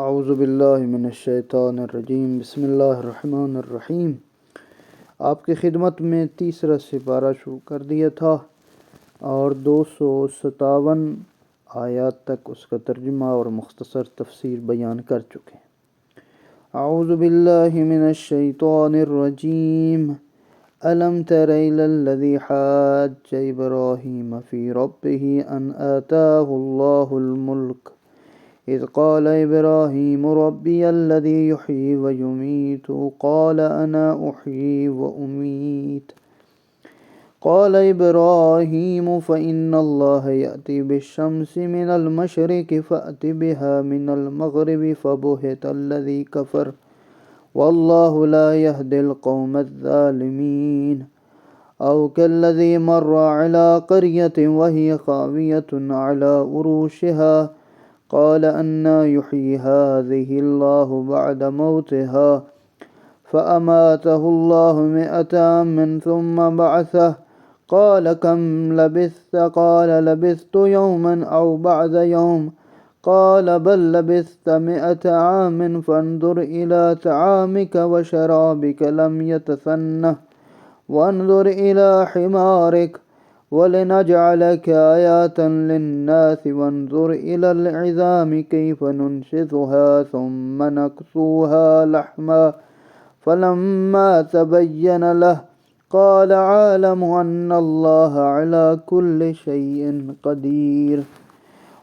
اعوذ باللہ من الشیطان الرجیم، بسم اللہ الرحمن الرحیم۔ آپ کی خدمت میں تیسرا سپارہ شروع کر دیا تھا اور 257 آیات تک اس کا ترجمہ اور مختصر تفسیر بیان کر چکے ہیں۔ اعوذ باللہ من الشیطان الرجیم۔ ألم تر إلى الذي حاج إبراهيم في ربه أن آتاه الله الملك إذ قال إبراهيم ربي الذي يحيي ويميت قال أنا أحيي وأميت قال إبراهيم فإن الله يأتي بالشمس من المشرق فأت بها من المغرب فبهت الذي كفر والله لا يهدي القوم الظالمين أو كالذي مر على قرية وهي خاوية على عروشها قال أنى يحيي هذه الله بعد موتها فأماته الله 100 عام ثم بعثه قال كم لبثت قال لبثت يوما أو بعد يوم قال بل لبثت 100 عام فانظر إلى طعامك وشرابك لم يتسنه وانظر إلى حمارك ولنجعلك آية للناس وانظر إلى العظام كيف ننشزها ثم نكسوها لحما فلما تبين له قال عالم أن الله على كل شيء قدير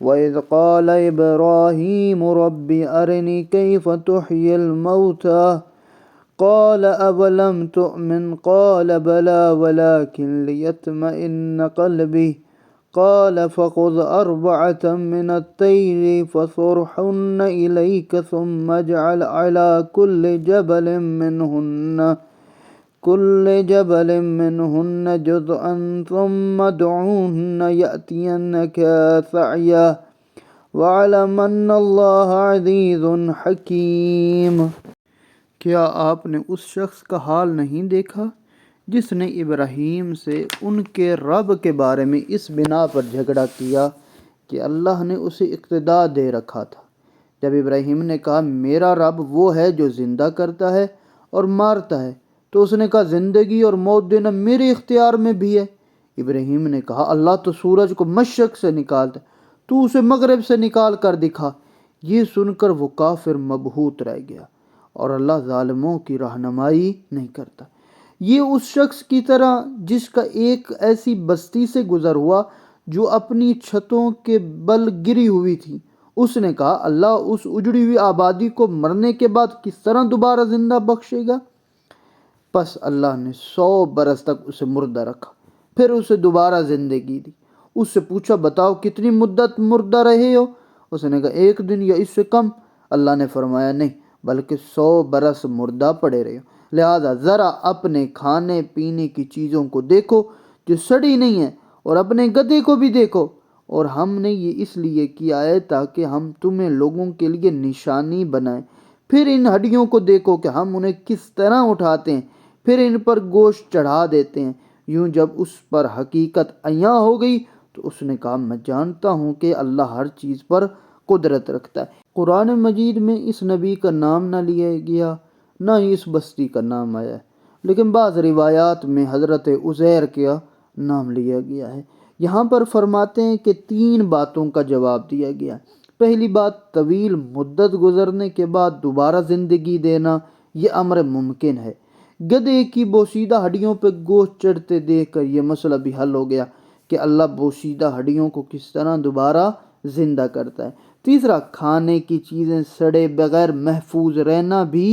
وإذ قال إبراهيم رب أرني كيف تحيي الموتى قال أولم تؤمن قال بلى ولكن ليطمئن قلبي قال فخذ 4 من الطير فصرهن إليك ثم اجعل على كل جبل منهن جزءا ثم ادعوهن يأتينك سعيا واعلم أن الله عزيز حكيم۔ کیا آپ نے اس شخص کا حال نہیں دیکھا جس نے ابراہیم سے ان کے رب کے بارے میں اس بنا پر جھگڑا کیا کہ اللہ نے اسے اقتدار دے رکھا تھا؟ جب ابراہیم نے کہا میرا رب وہ ہے جو زندہ کرتا ہے اور مارتا ہے، تو اس نے کہا زندگی اور موت دینا میرے اختیار میں بھی ہے۔ ابراہیم نے کہا اللہ تو سورج کو مشرق سے نکالتا ہے، تو اسے مغرب سے نکال کر دکھا۔ یہ سن کر وہ کافر مبہوت رہ گیا، اور اللہ ظالموں کی رہنمائی نہیں کرتا۔ یہ اس شخص کی طرح جس کا ایک ایسی بستی سے گزر ہوا جو اپنی چھتوں کے بل گری ہوئی تھی۔ اس نے کہا اللہ اس اجڑی ہوئی آبادی کو مرنے کے بعد کس طرح دوبارہ زندہ بخشے گا؟ پس اللہ نے 100 برس تک اسے مردہ رکھا، پھر اسے دوبارہ زندگی دی۔ اس سے پوچھا بتاؤ کتنی مدت مردہ رہے ہو؟ اس نے کہا 1 دن یا اس سے کم۔ اللہ نے فرمایا نہیں، بلکہ 100 برس مردہ پڑے رہے ہو۔ لہذا ذرا اپنے کھانے پینے کی چیزوں کو دیکھو جو سڑی نہیں ہیں، اور اپنے گدھے کو بھی دیکھو، اور ہم نے یہ اس لیے کیا ہے تاکہ ہم تمہیں لوگوں کے لیے نشانی بنائیں۔ پھر ان ہڈیوں کو دیکھو کہ ہم انہیں کس طرح اٹھاتے ہیں، پھر ان پر گوشت چڑھا دیتے ہیں۔ یوں جب اس پر حقیقت عیاں ہو گئی تو اس نے کہا میں جانتا ہوں کہ اللہ ہر چیز پر قدرت رکھتا ہے۔ قرآن مجید میں اس نبی کا نام نہ لیا گیا، نہ ہی اس بستی کا نام آیا ہے، لیکن بعض روایات میں حضرت عزیر کا نام لیا گیا ہے۔ یہاں پر فرماتے ہیں کہ 3 باتوں کا جواب دیا گیا۔ پہلی بات، طویل مدت گزرنے کے بعد دوبارہ زندگی دینا، یہ امر ممکن ہے۔ گدھے کی بوسیدہ ہڈیوں پہ گوشت چڑھتے دیکھ کر یہ مسئلہ بھی حل ہو گیا کہ اللہ بوسیدہ ہڈیوں کو کس طرح دوبارہ زندہ کرتا ہے۔ تیسرا، کھانے کی چیزیں سڑے بغیر محفوظ رہنا بھی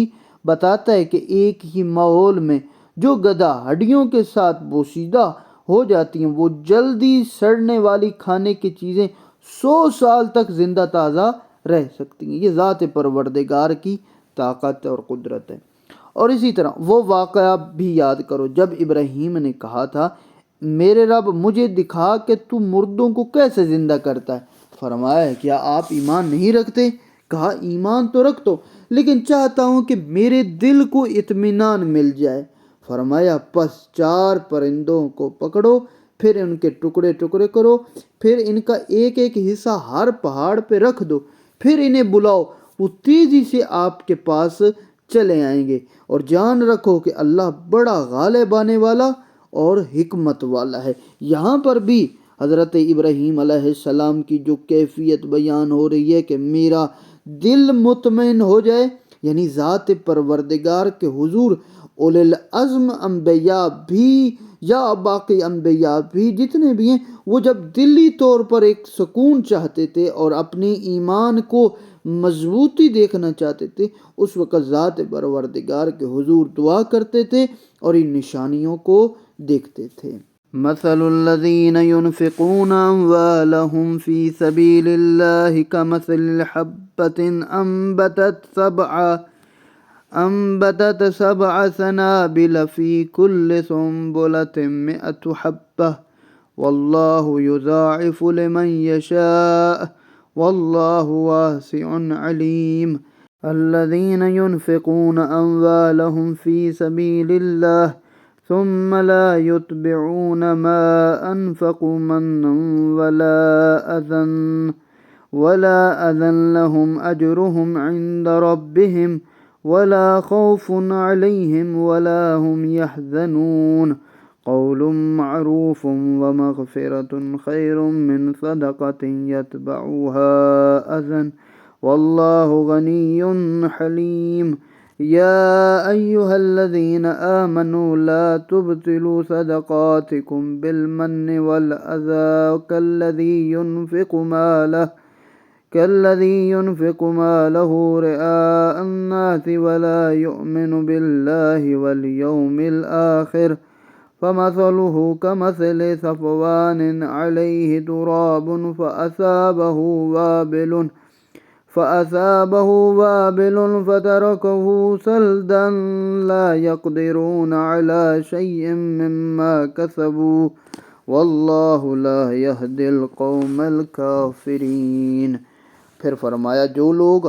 بتاتا ہے کہ ایک ہی ماحول میں جو گدھا ہڈیوں کے ساتھ بوسیدہ ہو جاتی ہیں، وہ جلدی سڑنے والی کھانے کی چیزیں 100 سال تک زندہ تازہ رہ سکتی ہیں۔ یہ ذات پروردگار کی طاقت اور قدرت ہے۔ اور اسی طرح وہ واقعہ بھی یاد کرو جب ابراہیم نے کہا تھا میرے رب مجھے دکھا کہ تو مردوں کو کیسے زندہ کرتا ہے۔ فرمایا کیا آپ ایمان نہیں رکھتے؟ کہا ایمان تو رکھ دو، لیکن چاہتا ہوں کہ میرے دل کو اطمینان مل جائے۔ فرمایا پس 4 پرندوں کو پکڑو، پھر ان کے ٹکڑے ٹکڑے کرو، پھر ان کا ایک ایک حصہ ہر پہاڑ پہ رکھ دو، پھر انہیں بلاؤ، وہ تیزی سے آپ کے پاس چلے آئیں گے۔ اور جان رکھو کہ اللہ بڑا غالب آنے والا اور حکمت والا ہے۔ یہاں پر بھی حضرت ابراہیم علیہ السلام کی جو کیفیت بیان ہو رہی ہے کہ میرا دل مطمئن ہو جائے، یعنی ذات پروردگار کے حضور اولی العزم انبیاء بھی یا باقی انبیاء بھی جتنے بھی ہیں، وہ جب دلی طور پر ایک سکون چاہتے تھے اور اپنے ایمان کو مضبوطی دیکھنا چاہتے تھے، اس وقت ذات پروردگار کے حضور دعا کرتے تھے اور ان نشانیوں کو دیکھتے تھے۔ مثل الذين ينفقون أموالهم في سبيل الله كمثل حبة أنبتت سبع سنابل في كل سنبلة 100 حبة والله يضاعف لمن يشاء والله واسع عليم۔ الذين ينفقون أموالهم في سبيل الله ثم لا يتبعون ما أنفقوا منا ولا أذى لهم أجرهم عند ربهم ولا خوف عليهم ولا هم يحزنون۔ قول معروف ومغفرة خير من صدقة يتبعها أذى والله غني حليم۔ يا أيها الذين آمنوا لا تبطلوا صدقاتكم بالمن والأذى كالذي ينفق ماله رئاء الناس ولا يؤمن بالله واليوم الآخر فمثله كمثل صفوان عليه تراب فأصابه وابل فتركه صلدا لا يقدرون على شيء مما كسبوا والله لا يهدي القوم الكافرين۔ پھر فرمایا جو لوگ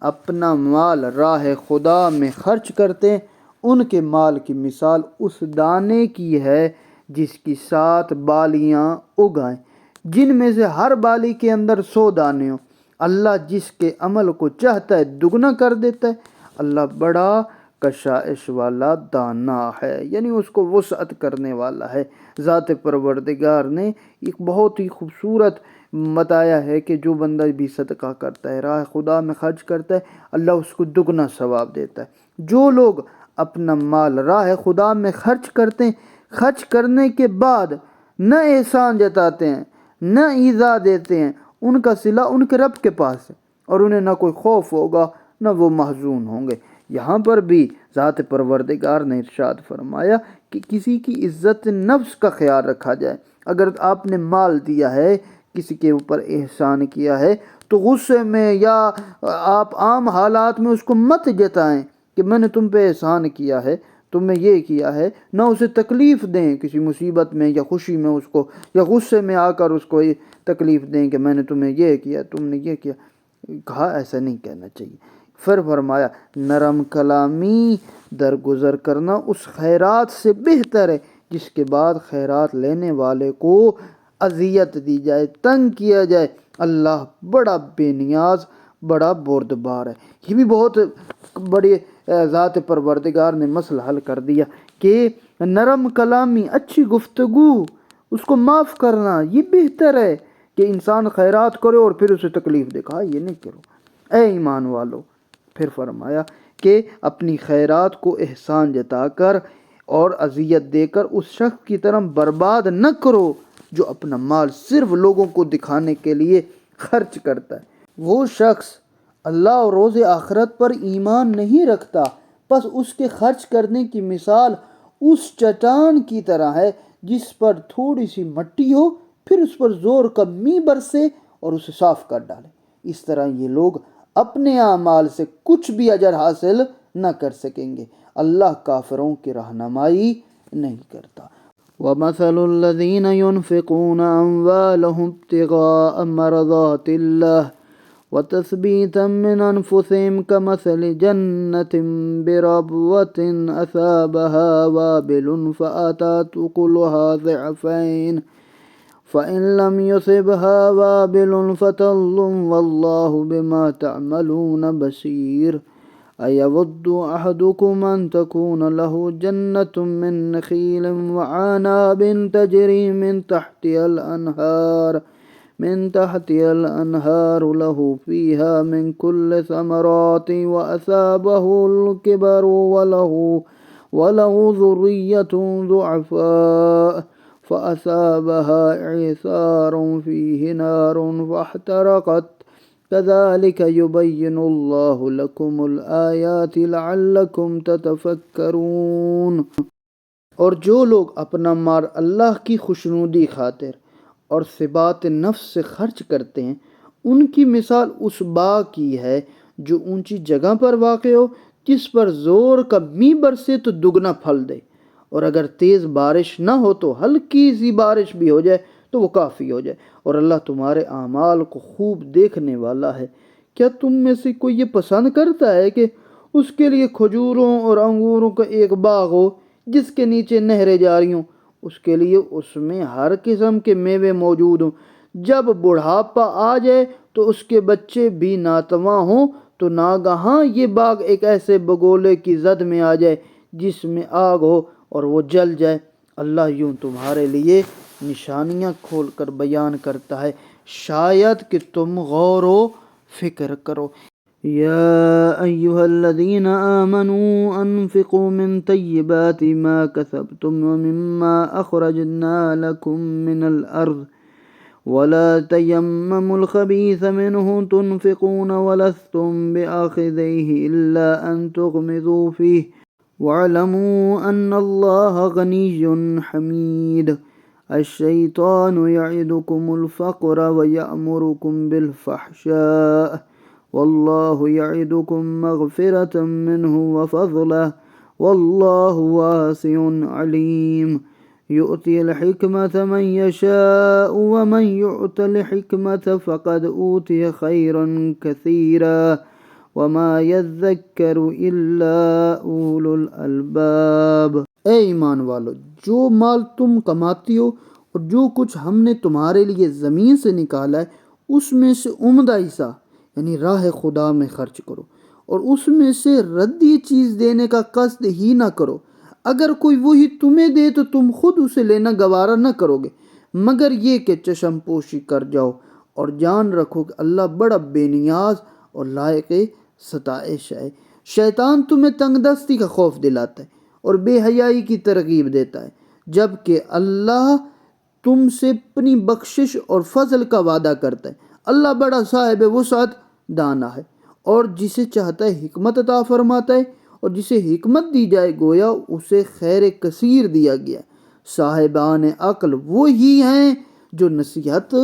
اپنا مال راہ خدا میں خرچ کرتے ہیں ان کے مال کی مثال اس دانے کی ہے جس کی 7 بالیاں اگائیں، جن میں سے ہر بالی کے اندر 100 دانے ہوں۔ اللہ جس کے عمل کو چاہتا ہے دگنا کر دیتا ہے۔ اللہ بڑا کشائش والا دانا ہے، یعنی اس کو وسعت کرنے والا ہے۔ ذات پروردگار نے ایک بہت ہی خوبصورت بتایا ہے کہ جو بندہ بھی صدقہ کرتا ہے، راہ خدا میں خرچ کرتا ہے، اللہ اس کو دگنا ثواب دیتا ہے۔ جو لوگ اپنا مال راہ خدا میں خرچ کرتے ہیں، خرچ کرنے کے بعد نہ احسان جتاتے ہیں نہ ایذا دیتے ہیں، ان کا صلہ ان کے رب کے پاس ہے اور انہیں نہ کوئی خوف ہوگا نہ وہ محزون ہوں گے۔ یہاں پر بھی ذات پروردگار نے ارشاد فرمایا کہ کسی کی عزت نفس کا خیال رکھا جائے۔ اگر آپ نے مال دیا ہے، کسی کے اوپر احسان کیا ہے، تو غصے میں یا آپ عام حالات میں اس کو مت جتائیں کہ میں نے تم پہ احسان کیا ہے، تم نے یہ کیا ہے، نہ اسے تکلیف دیں کسی مصیبت میں یا خوشی میں اس کو، یا غصے میں آ کر اس کو تکلیف دیں کہ میں نے تمہیں یہ کیا، تم نے یہ کیا۔ کہا ایسا نہیں کہنا چاہیے۔ پھر فرمایا نرم کلامی درگزر کرنا اس خیرات سے بہتر ہے جس کے بعد خیرات لینے والے کو اذیت دی جائے، تنگ کیا جائے۔ اللہ بڑا بے نیاز، بڑا بردبار ہے۔ یہ بھی بہت بڑی ذات پروردگار نے مسئلہ حل کر دیا کہ نرم کلامی، اچھی گفتگو، اس کو معاف کرنا، یہ بہتر ہے کہ انسان خیرات کرے اور پھر اسے تکلیف دے۔ کہا یہ نہیں کرو اے ایمان والو۔ پھر فرمایا کہ اپنی خیرات کو احسان جتا کر اور اذیت دے کر اس شخص کی طرح برباد نہ کرو جو اپنا مال صرف لوگوں کو دکھانے کے لیے خرچ کرتا ہے۔ وہ شخص اللہ اور روز آخرت پر ایمان نہیں رکھتا، بس اس کے خرچ کرنے کی مثال اس چٹان کی طرح ہے جس پر تھوڑی سی مٹی ہو، پھر اس پر زور کا می برسے اور اسے صاف کر ڈالے۔ اس طرح یہ لوگ اپنے اعمال سے کچھ بھی اجر حاصل نہ کر سکیں گے۔ اللہ کافروں کی رہنمائی نہیں کرتا۔ وَمَثَلُ الَّذِينَ يُنْفِقُونَ أَمْوَالَهُمْ ابْتِغَاءَ مَرْضَاتِ اللَّهِ وَتَثْبِيتًا مِّنْ أَنفُسِهِمْ كَمَثَلِ جَنَّةٍ بِرَبْوَةٍ أَصَابَهَا وَابِلٌ فَآتَتْ أُكُلَهَا ضِعْفَيْنِ فإن لم يصبها وابل فطل والله بما تعملون بصير أيود أحدكم أن تكون له جنة من نخيل وعناب تجري من تحتها الأنهار له فيها من كل ثمرات وأصابه الكبر وله ذرية ضعفاء فأصابها إعصار فيه نار فاحترقت كذلك يبين الله لكم الآيات لعلكم تتفكرون۔ اور جو لوگ اپنا مال اللہ کی خوشنودی خاطر اور ثبات نفس سے خرچ کرتے ہیں، ان کی مثال اس باغ کی ہے جو اونچی جگہ پر واقع ہو، جس پر زور کا می برسے تو دگنا پھل دے، اور اگر تیز بارش نہ ہو تو ہلکی سی بارش بھی ہو جائے تو وہ کافی ہو جائے، اور اللہ تمہارے اعمال کو خوب دیکھنے والا ہے۔ کیا تم میں سے کوئی یہ پسند کرتا ہے کہ اس کے لیے کھجوروں اور انگوروں کا ایک باغ ہو جس کے نیچے نہریں جاری ہوں، اس کے لیے اس میں ہر قسم کے میوے موجود ہوں، جب بڑھاپا آ جائے تو اس کے بچے بھی ناتواں ہوں تو ناگہاں یہ باغ ایک ایسے بگولے کی زد میں آ جائے جس میں آگ ہو اور وہ جل جائے؟ اللہ یوں تمہارے لیے نشانیاں کھول کر بیان کرتا ہے، شاید کہ تم غور و فکر کرو۔ يا أيها الذين آمنوا أنفقوا من طيبات ما كسبتم ومما أخرجنا لكم من الأرض ولا تيمموا الخبيث منه تنفقون ولستم بآخذيه إلا أن تغمضوا فيه واعلموا أن الله غني حميد الشيطان يعدكم الفقر ويأمركم بالفحشاء والله يعدكم مغفرة منه وفضله والله واسع عليم يؤتي الحكمة من يشاء ومن يؤت الحكمة فقد أوتي خيرا كثيرا وما يذكر إلا أولو الألباب۔ اے ایمان والو، جو مال تم کماتی ہو اور جو کچھ ہم نے تمہارے لیے زمین سے نکالا ہے، اس میں سے عمدہ حصہ یعنی راہ خدا میں خرچ کرو، اور اس میں سے ردی چیز دینے کا قصد ہی نہ کرو۔ اگر کوئی وہی تمہیں دے تو تم خود اسے لینا گوارا نہ کرو گے، مگر یہ کہ چشم پوشی کر جاؤ، اور جان رکھو کہ اللہ بڑا بے نیاز اور لائق ستائش ہے۔ شیطان تمہیں تنگ دستی کا خوف دلاتا ہے اور بے حیائی کی ترغیب دیتا ہے، جبکہ اللہ تم سے اپنی بخشش اور فضل کا وعدہ کرتا ہے۔ اللہ بڑا صاحب وسعت دانا ہے، اور جسے چاہتا ہے حکمت عطا فرماتا ہے، اور جسے حکمت دی جائے گویا اسے خیر کثیر دیا گیا۔ صاحبان عقل وہی ہیں جو نصیحت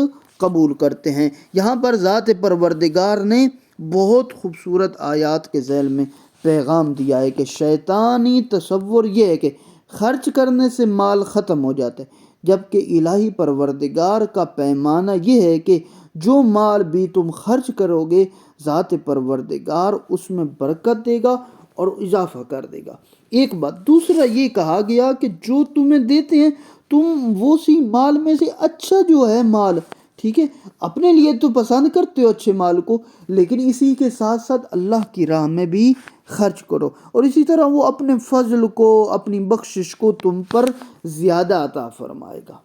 قبول کرتے ہیں۔ یہاں پر ذات پروردگار نے بہت خوبصورت آیات کے ذیل میں پیغام دیا ہے کہ شیطانی تصور یہ ہے کہ خرچ کرنے سے مال ختم ہو جاتا ہے، جبکہ الہی پروردگار کا پیمانہ یہ ہے کہ جو مال بھی تم خرچ کرو گے ذات پروردگار اس میں برکت دے گا اور اضافہ کر دے گا۔ ایک بات، دوسرا یہ کہا گیا کہ جو تمہیں دیتے ہیں تم وہ سی مال میں سے اچھا جو ہے مال، ٹھیک ہے، اپنے لیے تو پسند کرتے ہو اچھے مال کو، لیکن اسی کے ساتھ ساتھ اللہ کی راہ میں بھی خرچ کرو، اور اسی طرح وہ اپنے فضل کو، اپنی بخشش کو تم پر زیادہ عطا فرمائے گا۔